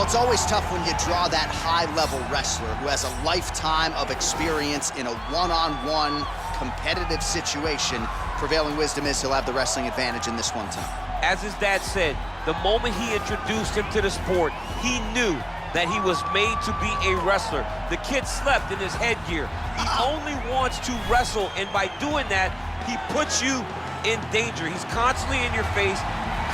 it's always tough when you draw that high-level wrestler who has a lifetime of experience in a one-on-one competitive situation. Prevailing wisdom is he'll have the wrestling advantage in this one time. As his dad said, the moment he introduced him to the sport, he knew that he was made to be a wrestler. The kid slept in his headgear. He only wants to wrestle, and by doing that, he puts you in danger. He's constantly in your face,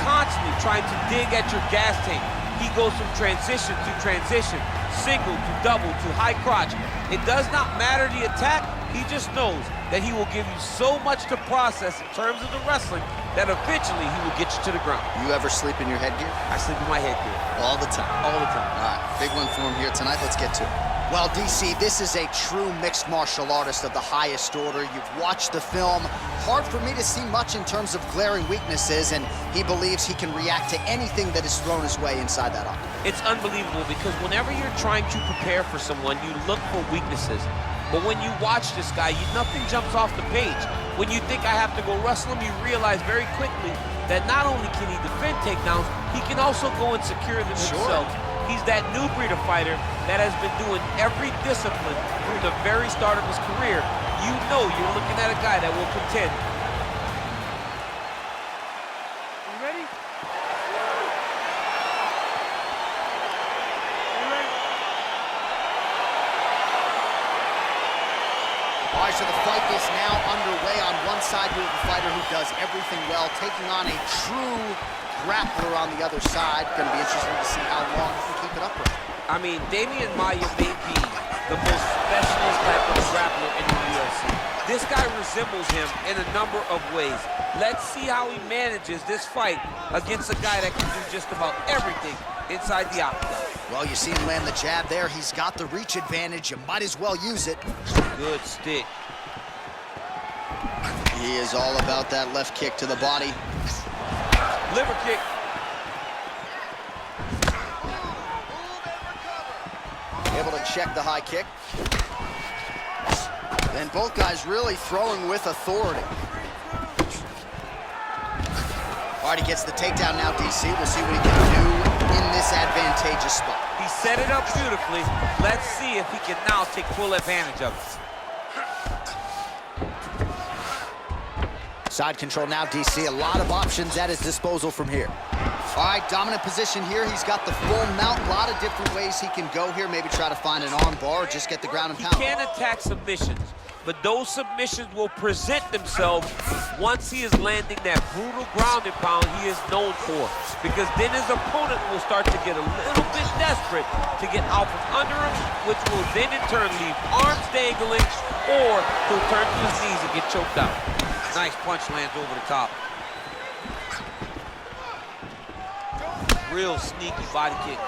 constantly trying to dig at your gas tank. He goes from transition to transition, single to double to high crotch. It does not matter the attack. He just knows that he will give you so much to process in terms of the wrestling that eventually he will get you to the ground. You ever sleep in your headgear? I sleep in my headgear. All the time? All the time. All right, big one for him here tonight. Let's get to it. Well, DC, this is a true mixed martial artist of the highest order. You've watched the film. Hard for me to see much in terms of glaring weaknesses, and he believes he can react to anything that is thrown his way inside that octagon. It's unbelievable because whenever you're trying to prepare for someone, you look for weaknesses. But when you watch this guy, nothing jumps off the page. When you think I have to go wrestle him, you realize very quickly that not only can he defend takedowns, he can also go and secure them himself. He's that new breed of fighter that has been doing every discipline from the very start of his career. You know you're looking at a guy that will contend. You ready? All right, so the fight is now underway. On one side, we have a fighter who does everything well, taking on a true grappler on the other side. Going to be interesting to see how long he can keep it upright. I mean, Damian Maia may be the most specialist type of grappler in the UFC. This guy resembles him in a number of ways. Let's see how he manages this fight against a guy that can do just about everything inside the octagon. Well, you see him land the jab there. He's got the reach advantage. You might as well use it. Good stick. He is all about that left kick to the body. Liver kick. Able to check the high kick. And both guys really throwing with authority. All right, he gets the takedown now, DC. We'll see what he can do in this advantageous spot. He set it up beautifully. Let's see if he can now take full advantage of it. Side control now, DC. A lot of options at his disposal from here. All right, dominant position here. He's got the full mount. A lot of different ways he can go here. Maybe try to find an arm bar or just get the ground and pound. He can attack submissions, but those submissions will present themselves once he is landing that brutal ground and pound he is known for. Because then his opponent will start to get a little bit desperate to get out from under him, which will then in turn leave arms dangling, or he'll turn to his knees and get choked out. Nice punch lands over the top. Real sneaky body kick.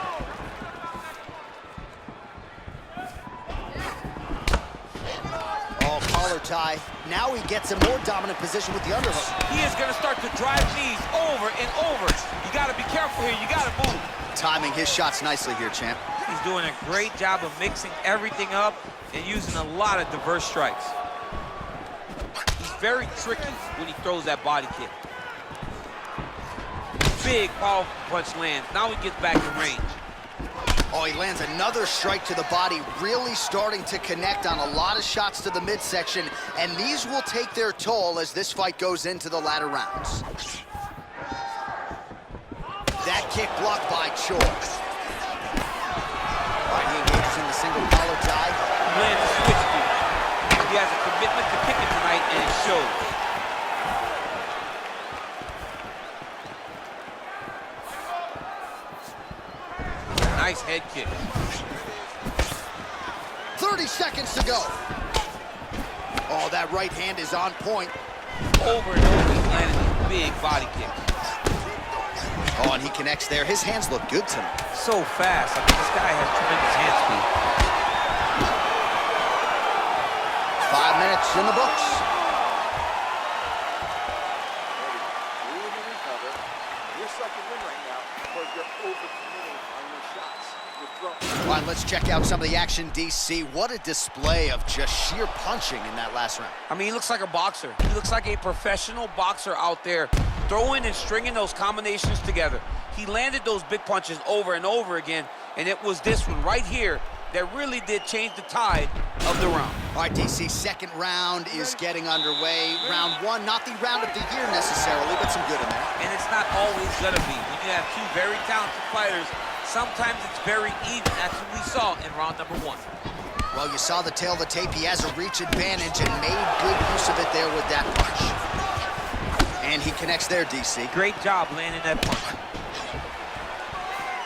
Oh, collar tie. Now he gets a more dominant position with the underhook. He is going to start to drive knees over and over. You got to be careful here. You got to move. Timing his shots nicely here, champ. He's doing a great job of mixing everything up and using a lot of diverse strikes. He's very tricky when he throws that body kick. Big, powerful punch lands. Now he gets back in range. Oh, he lands another strike to the body, really starting to connect on a lot of shots to the midsection, and these will take their toll as this fight goes into the latter rounds. That kick blocked by Choi. All right, he engages in the single collar tie. He lands a switch kick. He has a commitment to kicking tonight, and it shows. Nice head kick. 30 seconds to go. Oh, that right hand is on point. Over and over, he's landing these big body kicks. Oh, and he connects there. His hands look good tonight. So fast. I mean, this guy has tremendous hand speed. 5 minutes in the books. All right, let's check out some of the action, DC. What a display of just sheer punching in that last round. I mean, he looks like a boxer. He looks like a professional boxer out there, throwing and stringing those combinations together. He landed those big punches over and over again, and it was this one right here that really did change the tide of the round. All right, DC, second round is getting underway. Round one, not the round of the year necessarily, but some good in there. And it's not always gonna be. When you have two very talented fighters, sometimes it's very even. That's what we saw in round number one. Well, you saw the tail of the tape. He has a reach advantage and made good use of it there with that punch. And he connects there, DC. Great job landing that punch.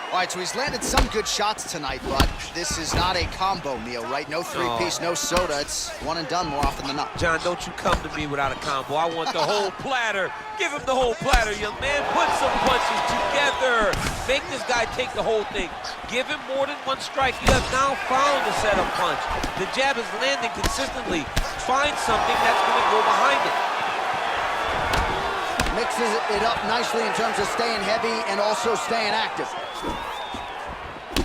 All right, so he's landed some good shots tonight, but this is not a combo meal, right? No three-piece, no soda. It's one and done more often than not. John, don't you come to me without a combo. I want the whole platter. Give him the whole platter, young man. Put some punches together. Make this guy take the whole thing. Give him more than one strike. You have now found a setup punch. The jab is landing consistently. Find something that's going to go behind it. Mixes it up nicely in terms of staying heavy and also staying active.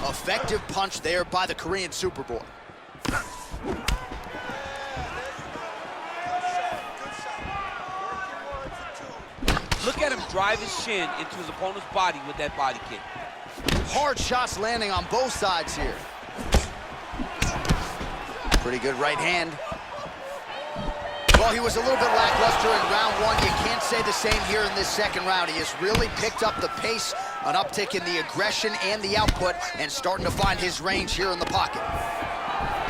Effective punch there by the Korean Superboy. Look at him drive his shin into his opponent's body with that body kick. Hard shots landing on both sides here. Pretty good right hand. Well, he was a little bit lackluster in round one. You can't say the same here in this second round. He has really picked up the pace, an uptick in the aggression and the output, and starting to find his range here in the pocket.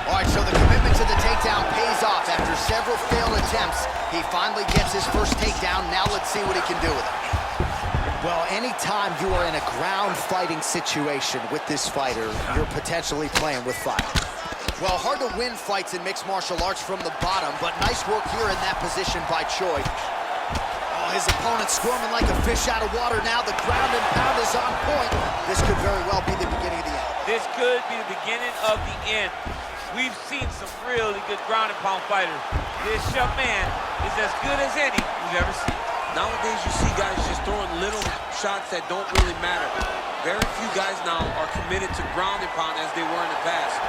All right, so the commitment to the takedown pays off. After several failed attempts, he finally gets his first takedown. Now let's see what he can do with it. Well, anytime you are in a ground fighting situation with this fighter, you're potentially playing with fire. Well, hard to win fights in mixed martial arts from the bottom, but nice work here in that position by Choi. Oh, his opponent squirming like a fish out of water now. The ground and pound is on point. This could very well be the beginning of the end. This could be the beginning of the end. We've seen some really good ground and pound fighters. This young man is as good as any we've ever seen. Nowadays, you see guys just throwing little shots that don't really matter. Very few guys now are committed to ground and pound as they were in the past.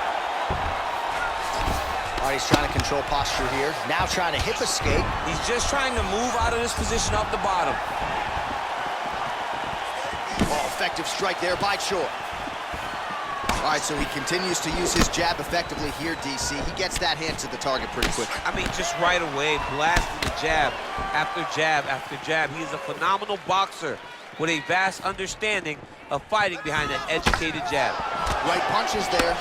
All right, he's trying to control posture here. Now trying to hip escape. He's just trying to move out of this position off the bottom. Oh, effective strike there by Choi. All right, so he continues to use his jab effectively here, DC. He gets that hand to the target pretty quick. I mean, just right away, blasting the jab after jab after jab. He is a phenomenal boxer with a vast understanding of fighting behind that educated jab. Right punches there.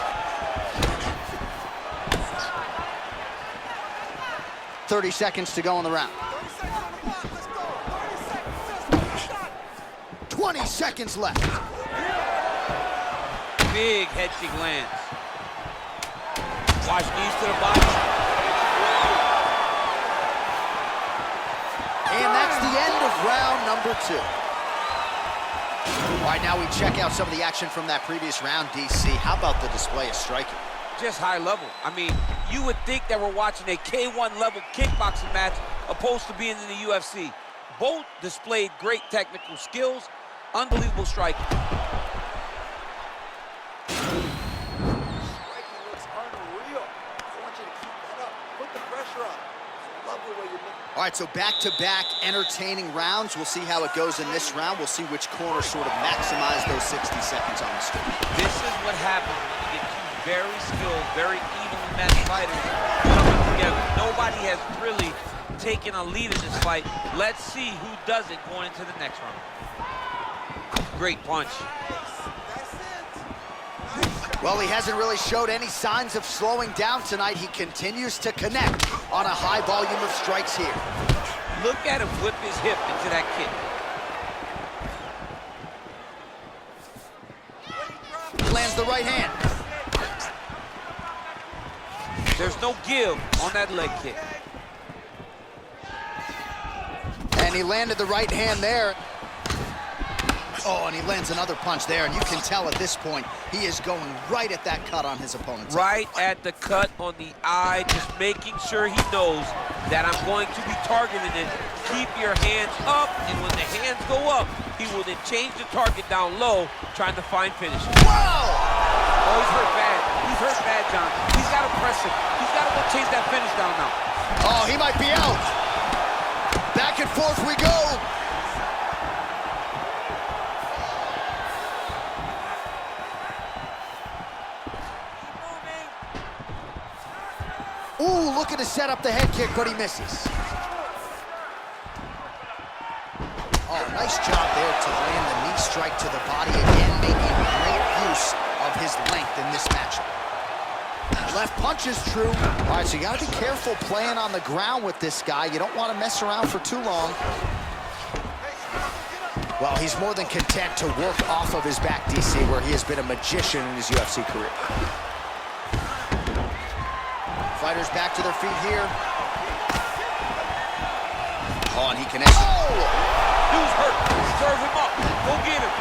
30 seconds to go in the round. 20 seconds left. Big head kick lands. Watch knees to the body. And that's the end of round number 2. All right, now we check out some of the action from that previous round, DC. How about the display of striking? Just high level. I mean, you would think that we're watching a K1 level kickboxing match opposed to being in the UFC. Both displayed great technical skills, unbelievable striking. Striking looks unreal. I want you to keep that up. Put the pressure on. Love the way you make it. All right, so back-to-back entertaining rounds. We'll see how it goes in this round. We'll see which corner sort of maximize those 60 seconds on the street. This is what happens when you get two very skilled, very evenly matched fighters coming together. Nobody has really taken a lead in this fight. Let's see who does it going into the next round. Great punch. Well, he hasn't really showed any signs of slowing down tonight. He continues to connect on a high volume of strikes here. Look at him whip his hip into that kick. Lands the right hand. There's no give on that leg kick. And he landed the right hand there. Oh, and he lands another punch there, and you can tell at this point, he is going right at that cut on his opponent's right at the cut on the eye, just making sure he knows that I'm going to be targeting it. Keep your hands up, and when the hands go up, he will then change the target down low, trying to find finishes. Whoa! Oh, he's hurt bad. He's hurt bad, John. He's got to press it. He's got to go chase that finish down now. Oh, he might be out. Back and forth we go. Ooh, looking to set up the head kick, but he misses. Oh, nice job there to land the knee strike to the body again, making great use of his length in this matchup. Left punch is true. All right, so you gotta be careful playing on the ground with this guy. You don't want to mess around for too long. Well, he's more than content to work off of his back, DC, where he has been a magician in his UFC career. Fighters back to their feet here. Oh, and he connects. Oh! Dude's hurt. Serve him up. Go get him.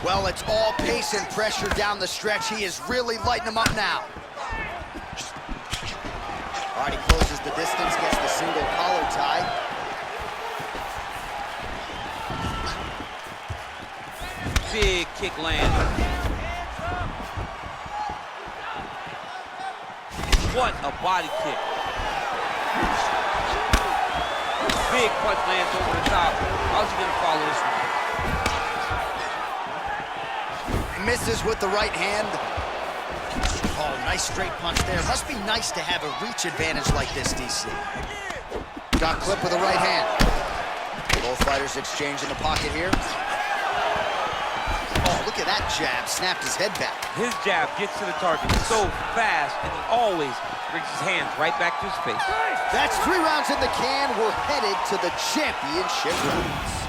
Well, it's all pace and pressure down the stretch. He is really lighting him up now. All right, he closes the distance, gets the single collar tie. Big kick land. What a body kick. Big punch lands over the top. How's he gonna follow this one? Misses with the right hand. Oh, nice straight punch there. Must be nice to have a reach advantage like this, DC. Got clipped with the right hand. Both fighters exchange in the pocket here. Oh, look at that jab. Snapped his head back. His jab gets to the target so fast, and he always brings his hands right back to his face. That's 3 rounds in the can. We're headed to the championship rounds.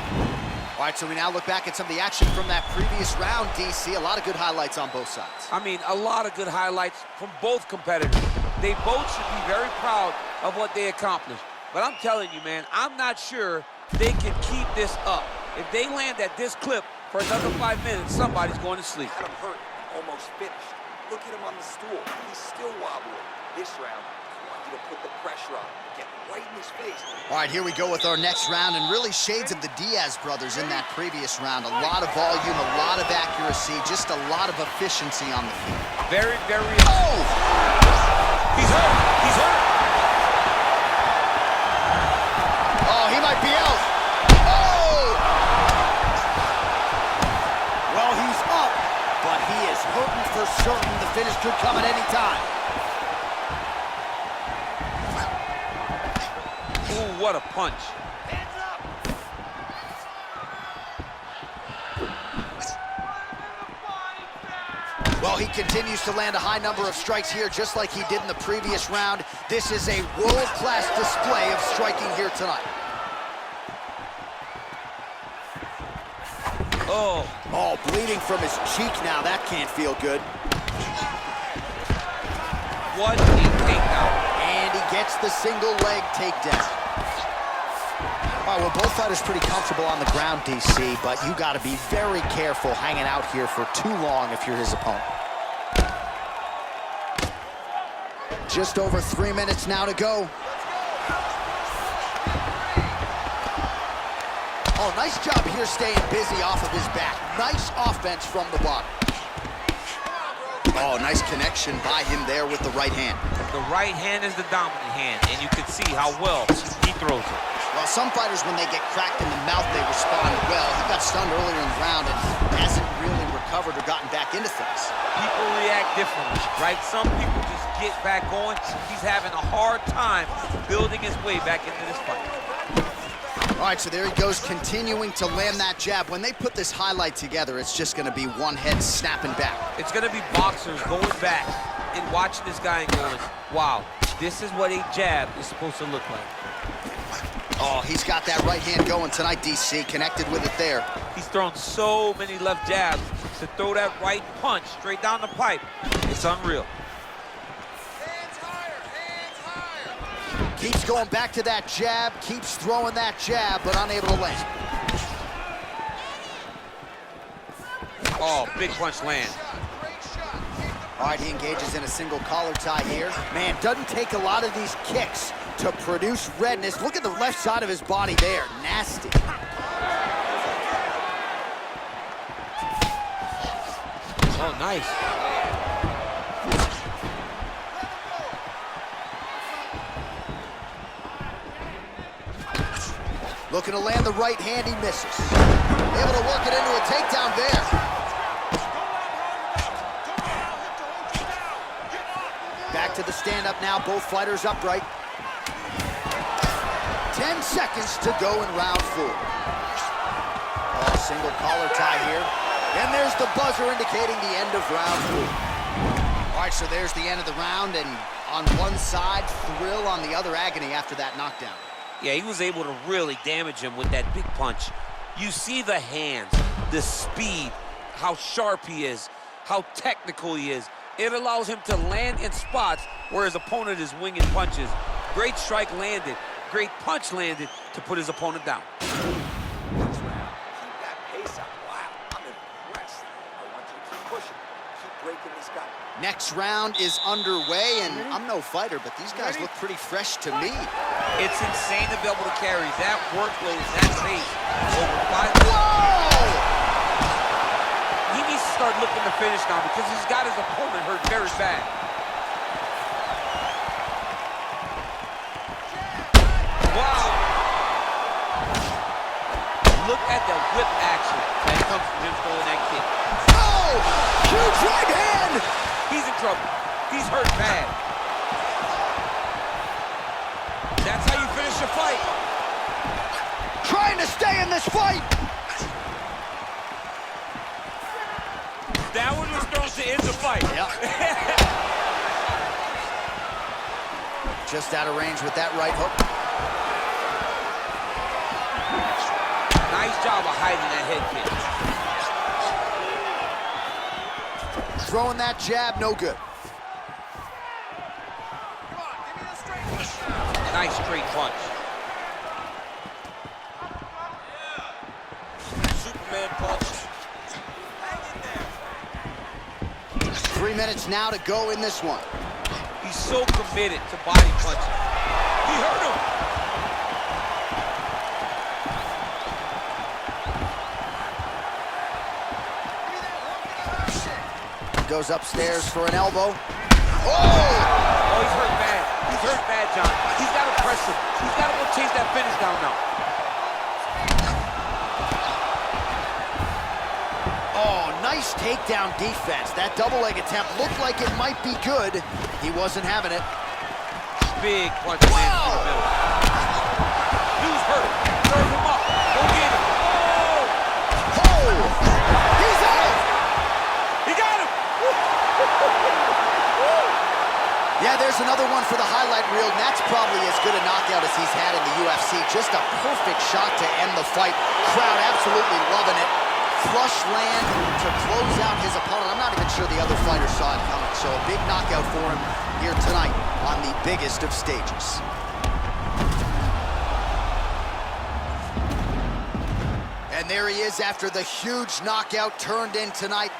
All right, so we now look back at some of the action from that previous round, DC. A lot of good highlights on both sides. I mean, a lot of good highlights from both competitors. They both should be very proud of what they accomplished. But I'm telling you, man, I'm not sure they can keep this up. If they land at this clip for another 5 minutes, somebody's going to sleep. Had him hurt, almost finished. Look at him on the stool. He's still wobbling. This round, I want you to put the pressure on. Get right in his face. All right, here we go with our next round, and really shades of the Diaz brothers in that previous round. A lot of volume, a lot of accuracy, just a lot of efficiency on the field. Very, very... Oh! He's hurt. He's hurt. Oh, he might be out. Oh! Well, he's up, but he is hurting for certain. The finish could come at any time. Ooh, what a punch. Well, he continues to land a high number of strikes here, just like he did in the previous round. This is a world-class display of striking here tonight. Oh. Oh, bleeding from his cheek now. That can't feel good. What a takedown. And he gets the single leg takedown. All right, well, both fighters pretty comfortable on the ground, DC, but you got to be very careful hanging out here for too long if you're his opponent. Just over 3 minutes now to go. Oh, nice job here staying busy off of his back. Nice offense from the bottom. Oh, nice connection by him there with the right hand. The right hand is the dominant hand, and you can see how well he throws it. Well, some fighters, when they get cracked in the mouth, they respond well. He got stunned earlier in the round and hasn't really recovered or gotten back into things. People react differently, right? Some people just get back going. He's having a hard time building his way back into this fight. All right, so there he goes, continuing to land that jab. When they put this highlight together, it's just going to be one head snapping back. It's going to be boxers going back and watching this guy and going, wow, this is what a jab is supposed to look like. Oh, he's got that right hand going tonight, DC, connected with it there. He's thrown so many left jabs to throw that right punch straight down the pipe. It's unreal. Hands higher, hands higher. Keeps going back to that jab, keeps throwing that jab, but unable to land. Oh, big punch land. All right, he engages in a single collar tie here. Man, doesn't take a lot of these kicks to produce redness. Look at the left side of his body there. Nasty. Oh, nice. Looking to land the right hand, he misses. Able to work it into a takedown there. Back to the stand-up now, both fighters upright. 10 seconds to go in round 4. Oh, single collar tie here. And there's the buzzer indicating the end of round 4. All right, so there's the end of the round, and on one side, thrill, on the other, agony after that knockdown. Yeah, he was able to really damage him with that big punch. You see the hands, the speed, how sharp he is, how technical he is. It allows him to land in spots where his opponent is winging punches. Great strike landed, great punch landed to put his opponent down. Next round, keep that pace up. Wow, I'm impressed. I want you to keep pushing. Keep breaking this guy. Next round is underway, and I'm no fighter, but these guys look pretty fresh to me. It's insane to be able to carry that workload, that pace over 5 minutes. Whoa! He needs to start looking to finish now because he's got his opponent hurt very bad. Wow! Look at the whip action that comes from him throwing that kick. Oh! Huge right hand! He's in trouble. He's hurt bad. That's how you finish a fight. Trying to stay in this fight! That one was thrown to end the fight. Yep. Just out of range with that right hook. Nice job of hiding that head kick. Throwing that jab, no good. Nice straight punch. Superman punch. 3 minutes now to go in this one. He's so committed to body punching. He hurt him. Goes upstairs for an elbow. Oh! Oh, he's hurt bad. He's hurt bad, John. He's got to press him. He's got to go chase that finish down now. Oh, nice takedown defense. That double leg attempt looked like it might be good. He wasn't having it. Big punch lands through the middle. Dude's hurt. Serve him up. Go get him. Oh! Oh! He's out! He got him. Yeah, there's another one for the highlight reel, and that's probably as good a knockout as he's had in the UFC. Just a perfect shot to end the fight. Crowd absolutely loving it. Flush land to close out his opponent. I'm not even sure the other fighter saw it coming, so a big knockout for him here tonight on the biggest of stages. And there he is after the huge knockout turned in tonight.